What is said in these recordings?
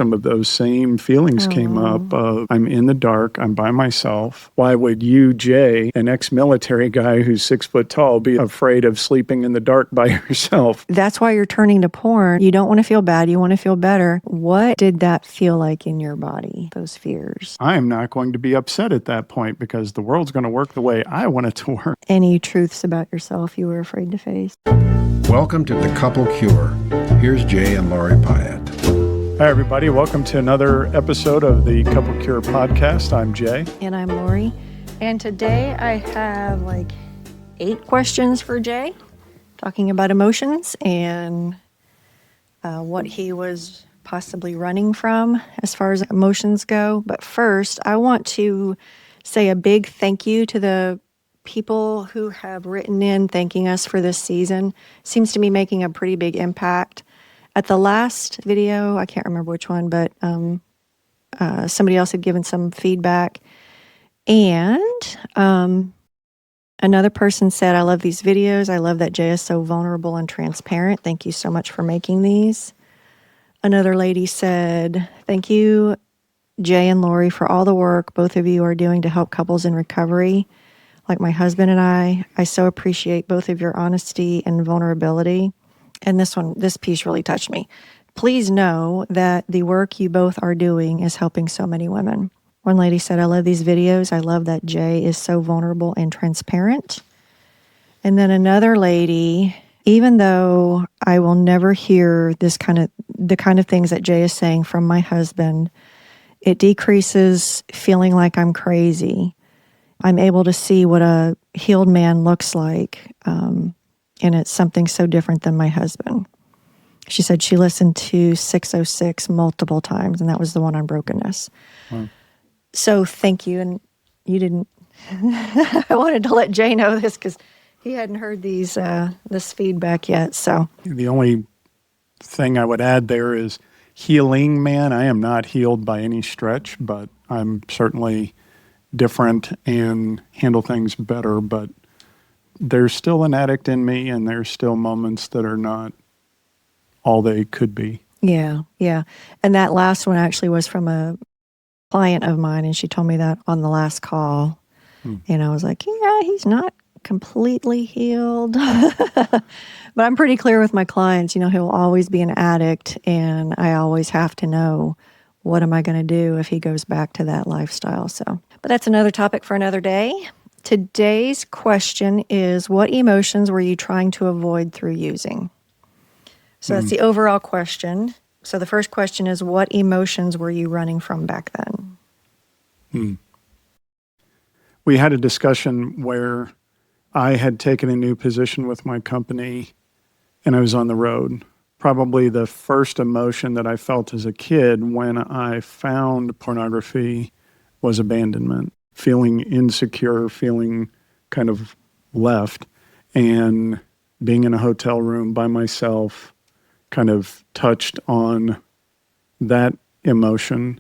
some of those same feelings came up of, I'm in the dark, I'm by myself. Why would you, Jay, an ex-military guy who's 6 foot tall, be afraid of sleeping in the dark by yourself? That's why you're turning to porn. You don't want to feel bad. You want to feel better. What did that feel like in your body, those fears? I am not going to be upset at that point because the world's going to work the way I want it to work. Any truths about yourself you were afraid to face? Welcome to The Couple Cure. Here's Jay and Lori Pyatt. Hi, everybody. Welcome to another episode of the Couple Cure podcast. I'm Jay. And I'm Lori. And today I have 8 questions for Jay, talking about emotions and what he was possibly running from as far as emotions go. But first, I want to say a big thank you to the people who have written in thanking us for this season. Seems to be making a pretty big impact. At the last video, I can't remember which one, but somebody else had given some feedback. And another person said, I love these videos. I love that Jay is so vulnerable and transparent. Thank you so much for making these. Another lady said, thank you, Jay and Lori, for all the work both of you are doing to help couples in recovery. Like my husband and I so appreciate both of your honesty and vulnerability. And this piece really touched me. Please know that the work you both are doing is helping so many women. One lady said, I love these videos. I love that Jay is so vulnerable and transparent. And then another lady, even though I will never hear the kind of things that Jay is saying from my husband, it decreases feeling like I'm crazy. I'm able to see what a healed man looks like, and it's something so different than my husband. She said she listened to 606 multiple times, and that was the one on brokenness. Wow. So thank you, and you didn't. I wanted to let Jay know this because he hadn't heard this feedback yet. So the only thing I would add there is healing man. I am not healed by any stretch, but I'm certainly different and handle things better, but there's still an addict in me, and there's still moments that are not all they could be. Yeah. And that last one actually was from a client of mine, and she told me that on the last call. And I was like, yeah, he's not completely healed. But I'm pretty clear with my clients, he'll always be an addict, and I always have to know, what am I going to do if he goes back to that lifestyle? But that's another topic for another day. Today's question is, what emotions were you trying to avoid through using? So that's the overall question. So the first question is, what emotions were you running from back then? We had a discussion where I had taken a new position with my company, and I was on the road. Probably the first emotion that I felt as a kid when I found pornography was abandonment, feeling insecure, feeling kind of left, and being in a hotel room by myself kind of touched on that emotion.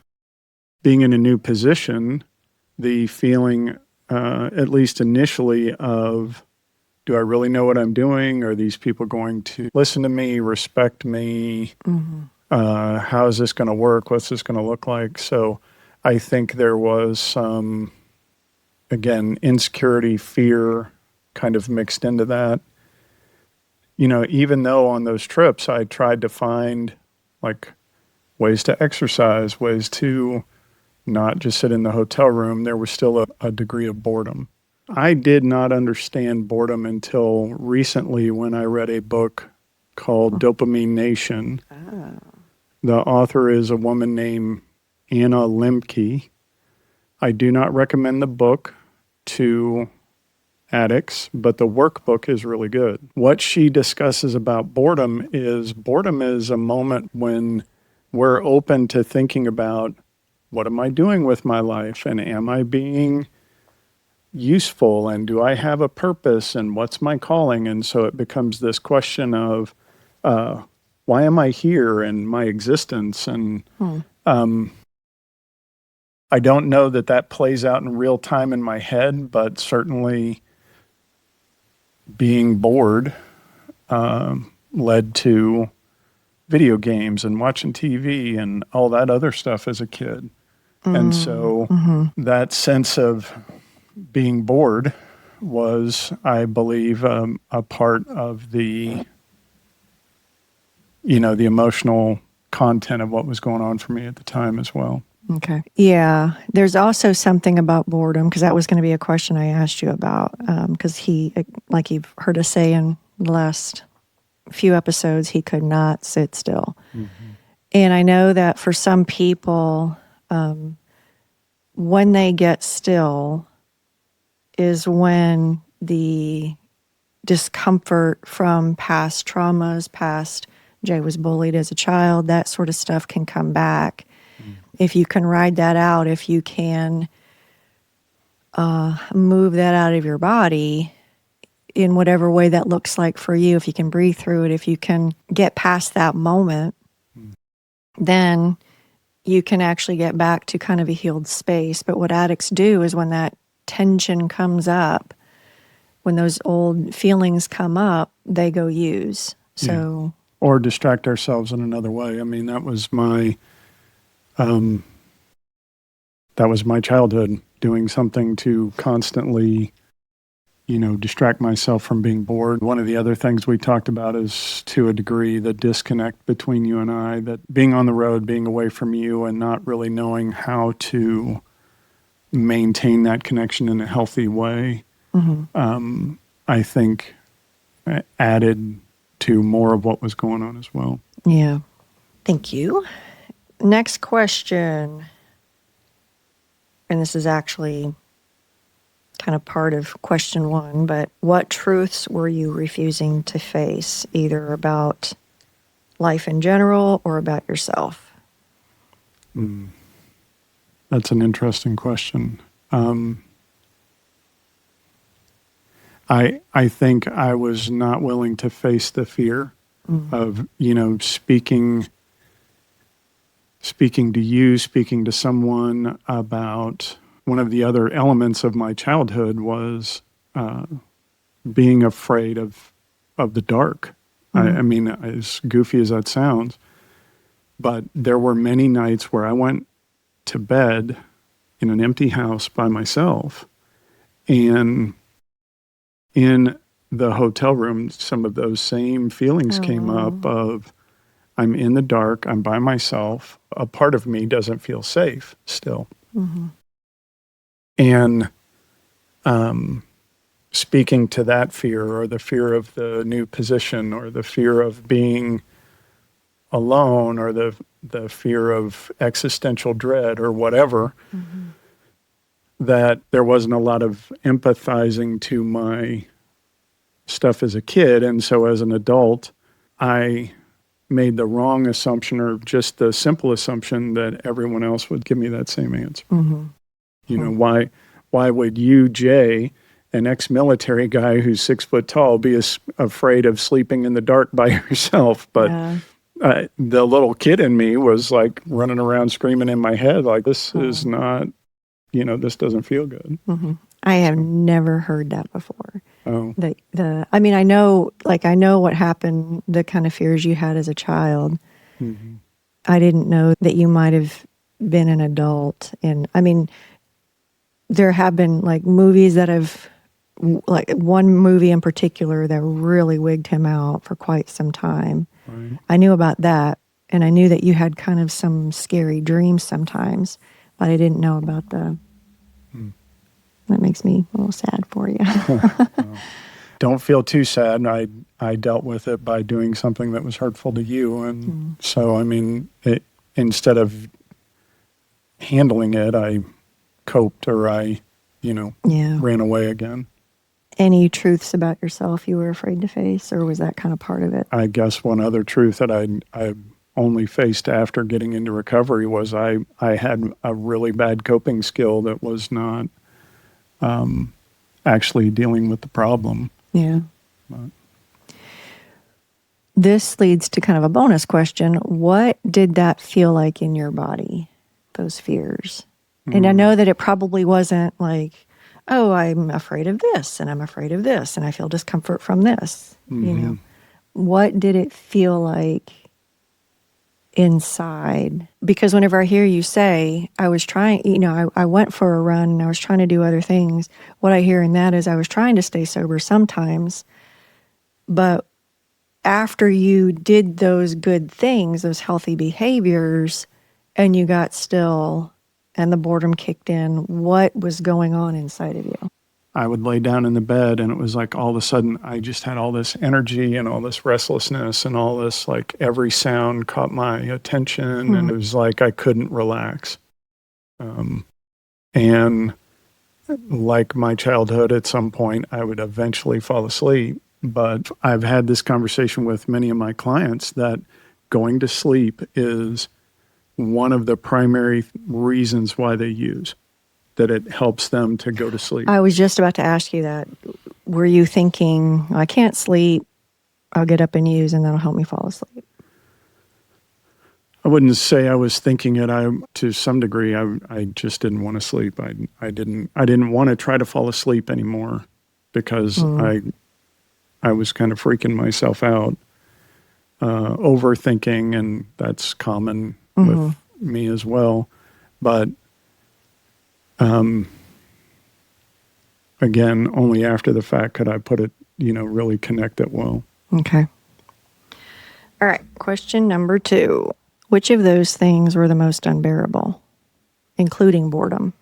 Being in a new position, the feeling, at least initially, of, do I really know what I'm doing? Are these people going to listen to me, respect me? How is this going to work? What's this going to look like? So I think there was some, again, insecurity, fear kind of mixed into that. Even though on those trips I tried to find ways to exercise, ways to not just sit in the hotel room, there was still a degree of boredom. I did not understand boredom until recently when I read a book called Dopamine Nation. The author is a woman named Anna Lemke. I do not recommend the book to addicts, but the workbook is really good. What she discusses about boredom is a moment when we're open to thinking about, what am I doing with my life? And am I being useful? And do I have a purpose? And what's my calling? And so it becomes this question of, why am I here and my existence? And I don't know that plays out in real time in my head, but certainly being bored led to video games and watching TV and all that other stuff as a kid. And so that sense of being bored was, I believe, a part of the, the emotional content of what was going on for me at the time as well. Okay. Yeah. There's also something about boredom, because that was going to be a question I asked you about, because he, like you've heard us say in the last few episodes, he could not sit still. And I know that for some people, when they get still is when the discomfort from past traumas, past Jay was bullied as a child, that sort of stuff can come back. If you can ride that out, if you can move that out of your body in whatever way that looks like for you, if you can breathe through it, if you can get past that moment, then you can actually get back to kind of a healed space. But what addicts do is when that tension comes up, when those old feelings come up, they go use. So, or distract ourselves in another way. I mean, that was my childhood, doing something to constantly, distract myself from being bored. One of the other things we talked about is, to a degree, the disconnect between you and I, that being on the road, being away from you, and not really knowing how to maintain that connection in a healthy way, I think added to more of what was going on as well. Yeah. Thank you. Next question. And this is actually kind of part of question one, but what truths were you refusing to face, either about life in general or about yourself? That's an interesting question. I think I was not willing to face the fear of, speaking to you, speaking to someone about. One of the other elements of my childhood was being afraid of the dark. I mean, as goofy as that sounds, but there were many nights where I went to bed in an empty house by myself, and in the hotel room, some of those same feelings came up of, I'm in the dark, I'm by myself, a part of me doesn't feel safe still. And speaking to that fear, or the fear of the new position, or the fear of being alone, or the fear of existential dread, or whatever, that there wasn't a lot of empathizing to my stuff as a kid. And so as an adult, I made the wrong assumption, or just the simple assumption, that everyone else would give me that same answer. Why would you, Jay, an ex-military guy who's 6 foot tall, be afraid of sleeping in the dark by yourself? But the little kid in me was like running around screaming in my head, like, this is not, this doesn't feel good. I have never heard that before. Oh. I mean, I know what happened, the kind of fears you had as a child. I didn't know that you might have been an adult. And I mean, there have been like movies that have, like one movie in particular that really wigged him out for quite some time. Right. I knew about that, and I knew that you had kind of some scary dreams sometimes, but I didn't know about the... That makes me a little sad for you. Don't feel too sad. I dealt with it by doing something that was hurtful to you. And so, I mean, instead of handling it, I coped, or I, ran away again. Any truths about yourself you were afraid to face, or was that kind of part of it? I guess one other truth that I only faced after getting into recovery was I had a really bad coping skill that was not actually dealing with the problem. Yeah. But this leads to kind of a bonus question. What did that feel like in your body, those fears? And I know that it probably wasn't like, oh, I'm afraid of this, and I'm afraid of this, and I feel discomfort from this. What did it feel like inside? Because whenever I hear you say, I was trying, I went for a run and I was trying to do other things, what I hear in that is I was trying to stay sober sometimes, but after you did those good things, those healthy behaviors, and you got still and the boredom kicked in, what was going on inside of you? I would lay down in the bed and it was like all of a sudden I just had all this energy and all this restlessness and all this, like every sound caught my attention and it was like I couldn't relax. And like my childhood, at some point I would eventually fall asleep. But I've had this conversation with many of my clients that going to sleep is one of the primary reasons why they use, that it helps them to go to sleep. I was just about to ask you that. Were you thinking, I can't sleep, I'll get up and use, and that'll help me fall asleep? I wouldn't say I was thinking it. To some degree, I just didn't want to sleep. I didn't want to try to fall asleep anymore because I was kind of freaking myself out, overthinking, and that's common with me as well. But again, only after the fact could I put it, really connect it well. Okay. All right. Question number 2. Which of those things were the most unbearable, including boredom?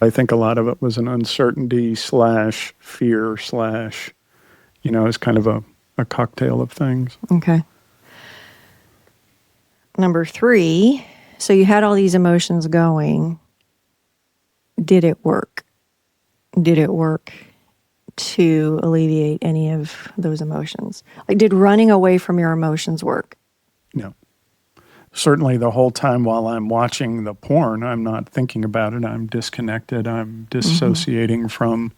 I think a lot of it was an uncertainty / fear / it's kind of a cocktail of things. Okay. Number 3, so you had all these emotions going. Did it work? Did it work to alleviate any of those emotions? Like, did running away from your emotions work? No. Certainly the whole time while I'm watching the porn, I'm not thinking about it. I'm disconnected. I'm dissociating from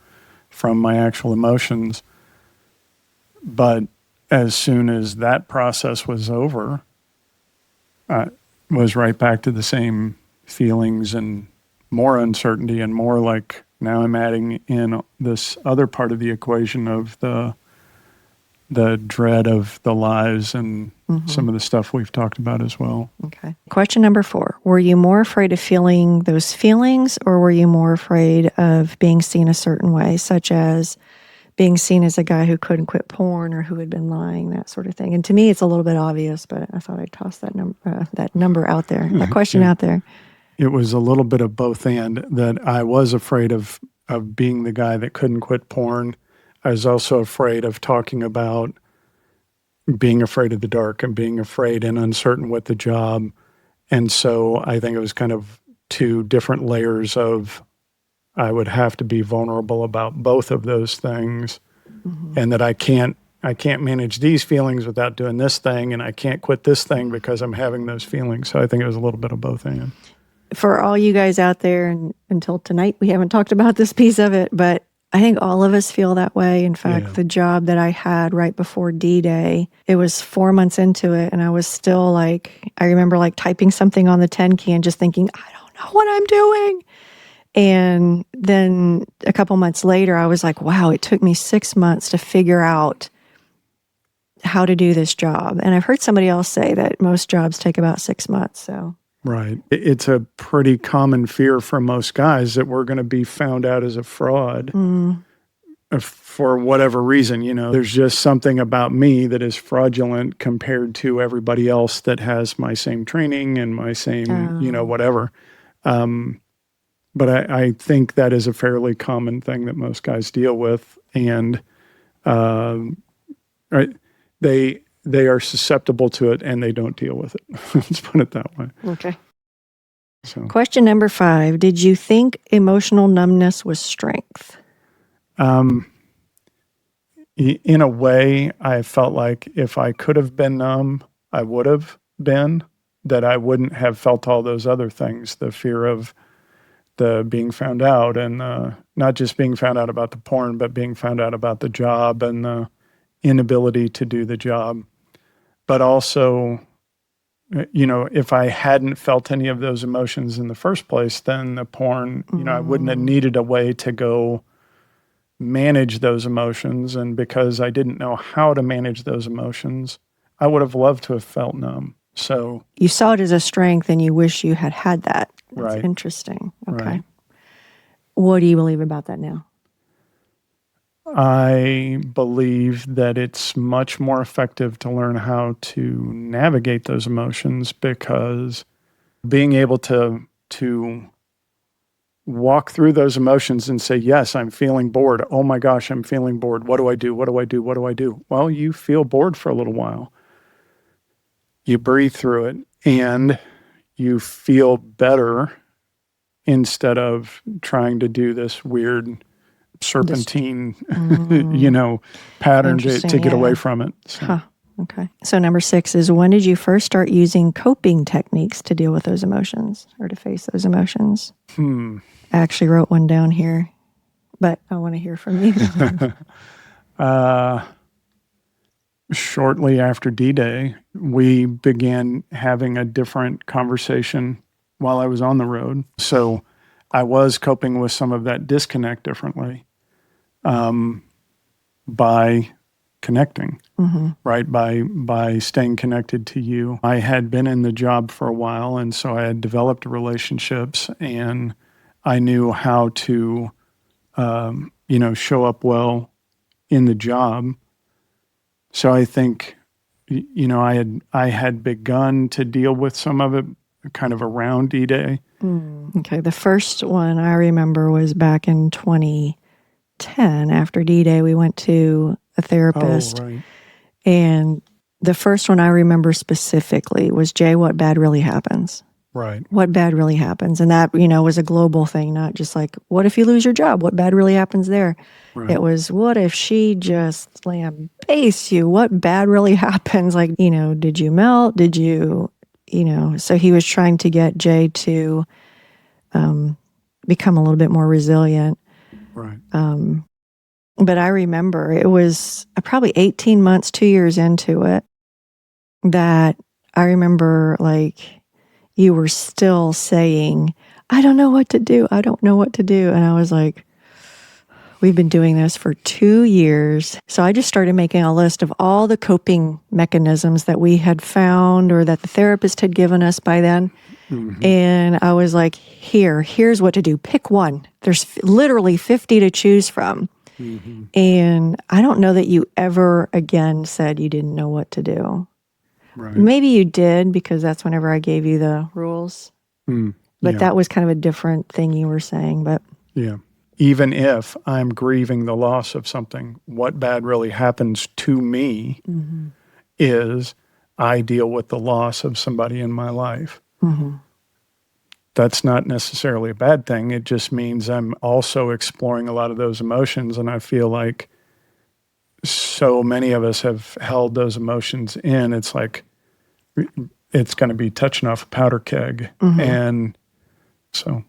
my actual emotions. But as soon as that process was over, I was right back to the same feelings and more uncertainty and more like now I'm adding in this other part of the equation of the dread of the lies and some of the stuff we've talked about as well. Okay. Question number 4. Were you more afraid of feeling those feelings, or were you more afraid of being seen a certain way, such as being seen as a guy who couldn't quit porn or who had been lying, that sort of thing? And to me, it's a little bit obvious, but I thought I'd toss that number out there, that question out there. It was a little bit of both, and that I was afraid of being the guy that couldn't quit porn. I was also afraid of talking about being afraid of the dark and being afraid and uncertain with the job. And so I think it was kind of 2 different layers of I would have to be vulnerable about both of those things, and that I can't manage these feelings without doing this thing, and I can't quit this thing because I'm having those feelings. So I think it was a little bit of both and. For all you guys out there, and until tonight, we haven't talked about this piece of it, but I think all of us feel that way. In fact, the job that I had right before D-Day, it was 4 months into it, and I was still I remember typing something on the 10 key and just thinking, I don't know what I'm doing. And then a couple months later, I was like, wow, it took me 6 months to figure out how to do this job. And I've heard somebody else say that most jobs take about 6 months, so... Right. It's a pretty common fear for most guys that we're going to be found out as a fraud for whatever reason. There's just something about me that is fraudulent compared to everybody else that has my same training and my same, whatever. But I think that is a fairly common thing that most guys deal with. And right, they are susceptible to it and they don't deal with it. Let's put it that way. Okay. So. Question number 5. Did you think emotional numbness was strength? In a way, I felt like if I could have been numb, I would have been, that I wouldn't have felt all those other things, the fear of the being found out and not just being found out about the porn, but being found out about the job and the inability to do the job. But also, if I hadn't felt any of those emotions in the first place, then the porn, I wouldn't have needed a way to go manage those emotions. And because I didn't know how to manage those emotions, I would have loved to have felt numb. So, You saw it as a strength and you wish you had had that. That's Right. interesting. Okay. Right. What do you believe about that now? I believe that it's much more effective to learn how to navigate those emotions, because being able to walk through those emotions and say, yes, I'm feeling bored. Oh my gosh, I'm feeling bored. What do I do? What do I do? What do I do? Well, you feel bored for a little while. You breathe through it and you feel better, instead of trying to do this weird serpentine, pattern to Interesting, get away yeah. from it. So. Huh. Okay. So number 6 is, when did you first start using coping techniques to deal with those emotions or to face those emotions? I actually wrote one down here, but I want to hear from you. Shortly after D-Day, we began having a different conversation while I was on the road. So I was coping with some of that disconnect differently, by connecting, right? By staying connected to you. I had been in the job for a while, and so I had developed relationships, and I knew how to, show up well in the job. So I think, I had begun to deal with some of it kind of around D-Day. Okay. The first one I remember was back in 2010. After D-Day, we went to a therapist. Oh, right. And the first one I remember specifically was, Jay, what bad really happens? Right. What bad really happens? And that, was a global thing, not just like, what if you lose your job? What bad really happens there? Right. It was, what if she just lambaste you? What bad really happens? Like, did you melt? Did you, so he was trying to get Jay to become a little bit more resilient. Right. But I remember it was probably 18 months, 2 years into it, that I remember you were still saying, I don't know what to do. I don't know what to do. And I was like, we've been doing this for 2 years. So I just started making a list of all the coping mechanisms that we had found or that the therapist had given us by then. And I was like, here's what to do. Pick one. There's literally 50 to choose from. And I don't know that you ever again said you didn't know what to do. Right. Maybe you did, because that's whenever I gave you the rules. But that was kind of a different thing you were saying. But yeah. Even if I'm grieving the loss of something, what bad really happens to me is I deal with the loss of somebody in my life. That's not necessarily a bad thing. It just means I'm also exploring a lot of those emotions. And I feel like so many of us have held those emotions in. It's like, it's going to be touching off a powder keg. And so.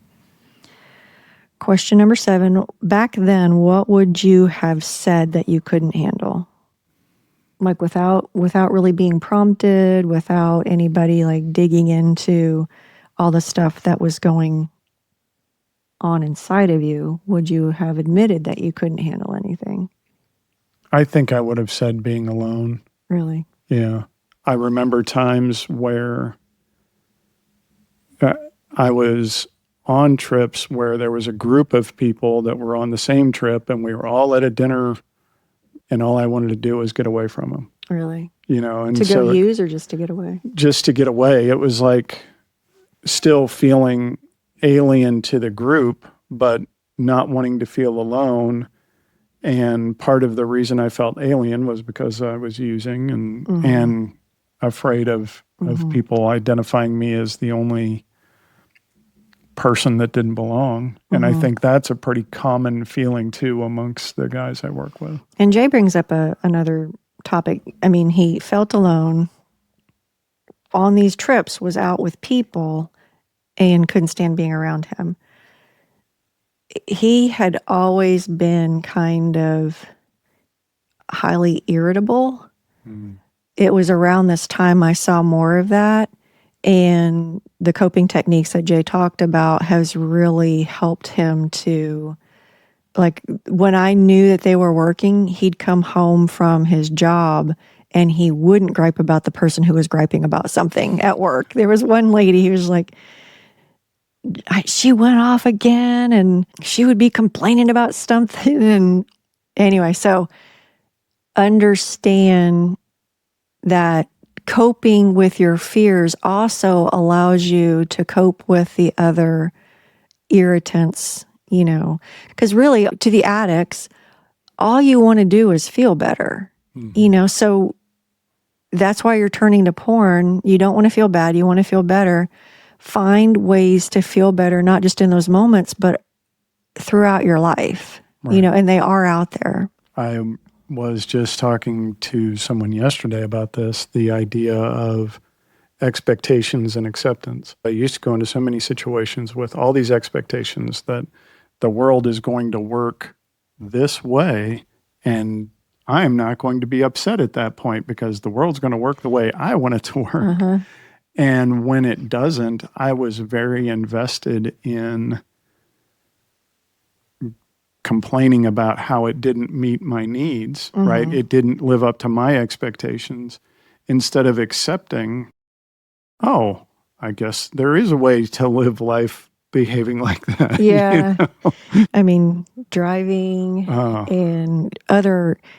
Question number 7, back then, what would you have said that you couldn't handle? Like without really being prompted, without anybody digging into all the stuff that was going on inside of you, would you have admitted that you couldn't handle anything? I think I would have said being alone. Really? Yeah. I remember times where I was on trips where there was a group of people that were on the same trip, and we were all at a dinner, and all I wanted to do was get away from them. Really? And To so go use or just to get away? just to get away. It was like still feeling alien to the group, but not wanting to feel alone. And part of the reason I felt alien was because I was using and afraid of people identifying me as the only person that didn't belong. And I think that's a pretty common feeling too amongst the guys I work with. And Jay brings up another topic. I mean, he felt alone on these trips, was out with people, and couldn't stand being around him. He had always been kind of highly irritable. It was around this time I saw more of that. And the coping techniques that Jay talked about has really helped him to, when I knew that they were working, he'd come home from his job and he wouldn't gripe about the person who was griping about something at work. There was one lady who was like, she went off again, and she would be complaining about something. And anyway, so understand that coping with your fears also allows you to cope with the other irritants, because really to the addicts, all you want to do is feel better, so that's why you're turning to porn. You don't want to feel bad. You want to feel better. Find ways to feel better, not just in those moments, but throughout your life, Right. And they are out there. I was just talking to someone yesterday about this, the idea of expectations and acceptance. I used to go into so many situations with all these expectations that the world is going to work this way, and I'm not going to be upset at that point because the world's going to work the way I want it to work. And when it doesn't, I was very invested in complaining about how it didn't meet my needs, right? It didn't live up to my expectations, instead of accepting, oh, I guess there is a way to live life behaving like that. Yeah. I mean, driving and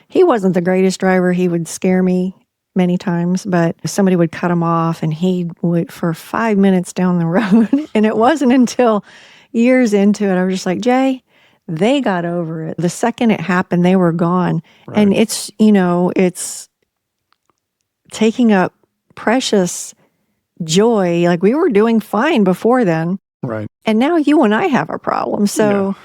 he wasn't the greatest driver. He would scare me many times, but somebody would cut him off and he would for 5 minutes down the road. And it wasn't until years into it, I was just like, Jay, they got over it. The second it happened, they were gone. Right. And it's, it's taking up precious joy. Like we were doing fine before then. Right. And now you and I have a problem. So,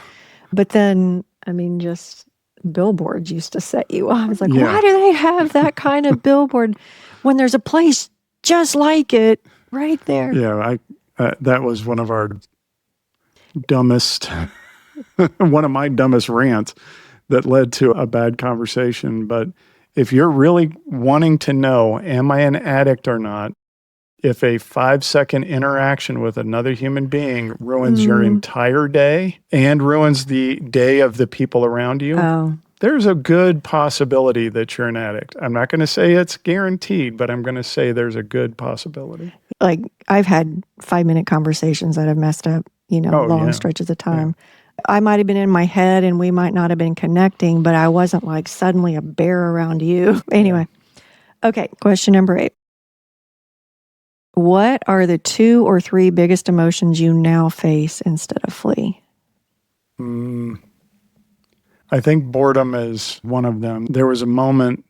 but then, I mean, just billboards used to set you off. It's like, why do they have that kind of billboard when there's a place just like it right there? Yeah, that was one of our dumbest, one of my dumbest rants that led to a bad conversation. But if you're really wanting to know, am I an addict or not? If a 5-second interaction with another human being ruins your entire day and ruins the day of the people around you, there's a good possibility that you're an addict. I'm not going to say it's guaranteed, but I'm going to say there's a good possibility. Like I've had 5-minute conversations that have messed up, long stretches of time. I might have been in my head and we might not have been connecting, but I wasn't like suddenly a bear around you. Anyway. Okay. Question number 8. What are the 2 or 3 biggest emotions you now face instead of flee? I think boredom is one of them. There was a moment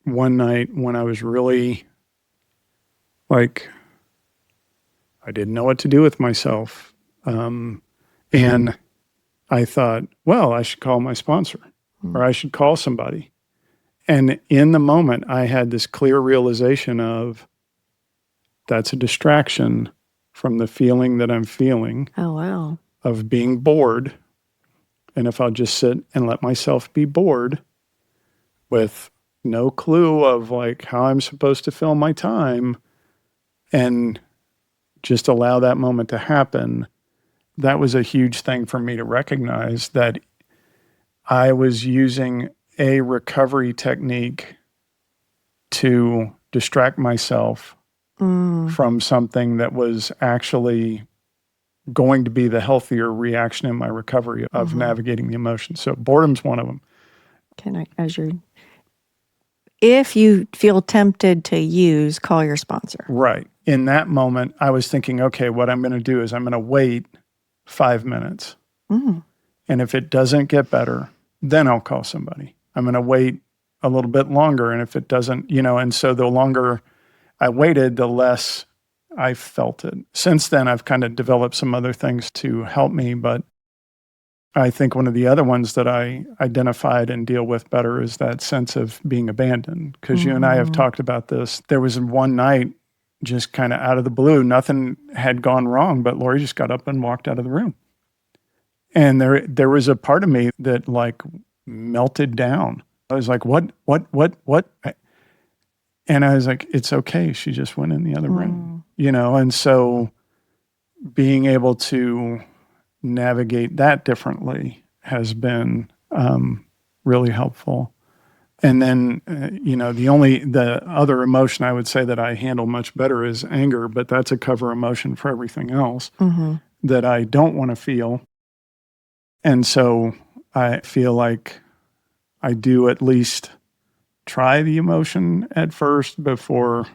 one night when I was really like, I didn't know what to do with myself. And I thought, well, I should call my sponsor or I should call somebody. And in the moment, I had this clear realization of, that's a distraction from the feeling that I'm feeling. Oh, wow. Of being bored. And if I'll just sit and let myself be bored with no clue of like how I'm supposed to fill my time and just allow that moment to happen, that was a huge thing for me to recognize that I was using a recovery technique to distract myself from something that was actually going to be the healthier reaction in my recovery of navigating the emotions. So boredom's one of them. If you feel tempted to call your sponsor. Right. In that moment, I was thinking, okay, what I'm going to do is I'm going to wait 5 minutes. And if it doesn't get better, then I'll call somebody. I'm going to wait a little bit longer. And if it doesn't, and so the longer I waited, the less I felt it. Since then, I've kind of developed some other things to help me, but I think one of the other ones that I identified and deal with better is that sense of being abandoned. Because you and I have talked about this. There was one night, just kind of out of the blue, nothing had gone wrong, but Lori just got up and walked out of the room. And there was a part of me that like melted down. I was like, what? And I was like, it's okay. She just went in the other room, and so being able to navigate that differently has been really helpful. And then, the other emotion I would say that I handle much better is anger, but that's a cover emotion for everything else that I don't want to feel. And so I feel like I do at least try the emotion at first before,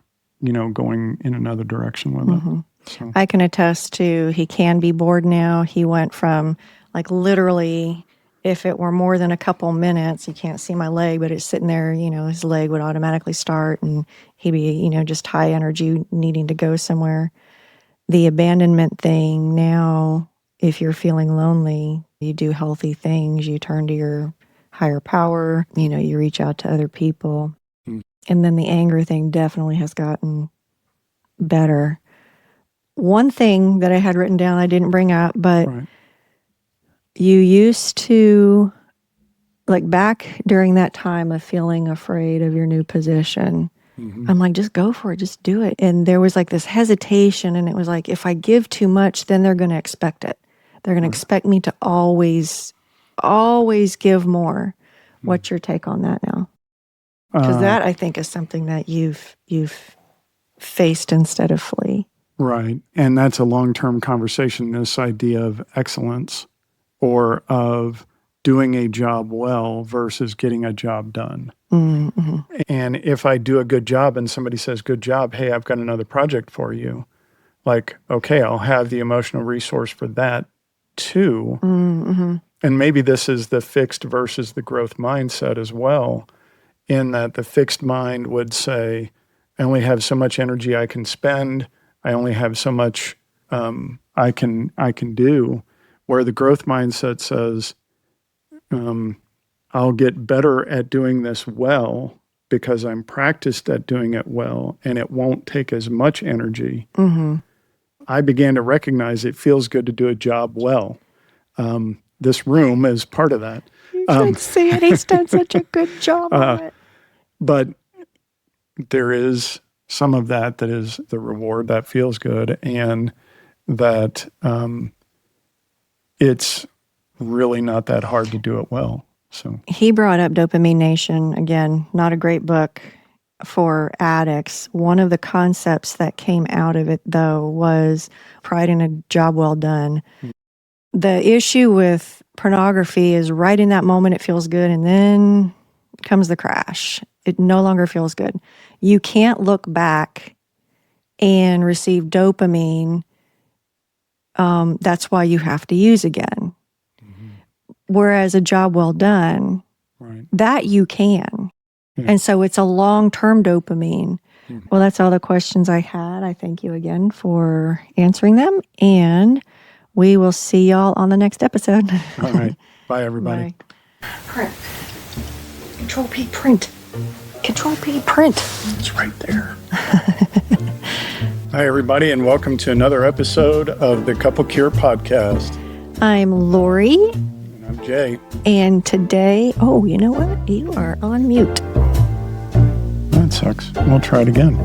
going in another direction with it. So. I can attest to he can be bored now. He went from like literally, if it were more than a couple minutes, you can't see my leg, but it's sitting there, his leg would automatically start and he'd be, just high energy needing to go somewhere. The abandonment thing now, if you're feeling lonely, you do healthy things. You turn to your higher power, you reach out to other people. And then the anger thing definitely has gotten better. One thing that I had written down I didn't bring up, but you used to, like back during that time of feeling afraid of your new position, I'm like, just go for it, just do it. And there was like this hesitation, and it was like, if I give too much, then they're going to expect it. They're going to expect me to always give more. What's your take on that now? Because that, I think, is something that you've faced instead of flee. Right. And that's a long-term conversation, this idea of excellence or of doing a job well versus getting a job done. And if I do a good job and somebody says, good job, hey, I've got another project for you, like, okay, I'll have the emotional resource for that too. And maybe this is the fixed versus the growth mindset as well, in that the fixed mind would say, I only have so much energy I can spend. I only have so much I can do, where the growth mindset says, I'll get better at doing this well because I'm practiced at doing it well, and it won't take as much energy. I began to recognize it feels good to do a job well. This room is part of that. You should see it. He's done such a good job on it. But there is some of that is the reward that feels good, and that it's really not that hard to do it well. So he brought up Dopamine Nation, again, not a great book for addicts. One of the concepts that came out of it, though, was pride in a job well done. The issue with pornography is right in that moment it feels good, and then comes the crash. It no longer feels good. You can't look back and receive dopamine. That's why you have to use again. Whereas a job well done, that you can. And so it's a long-term dopamine. Well, that's all the questions I had. I thank you again for answering them. And we will see y'all on the next episode. All right. Bye, everybody. Bye. Print. Control P, print. Control P, print. It's right there. Hi, everybody, and welcome to another episode of the Couple Cure podcast. I'm Lori. And I'm Jay. And today, you know what? You are on mute. That sucks. We'll try it again.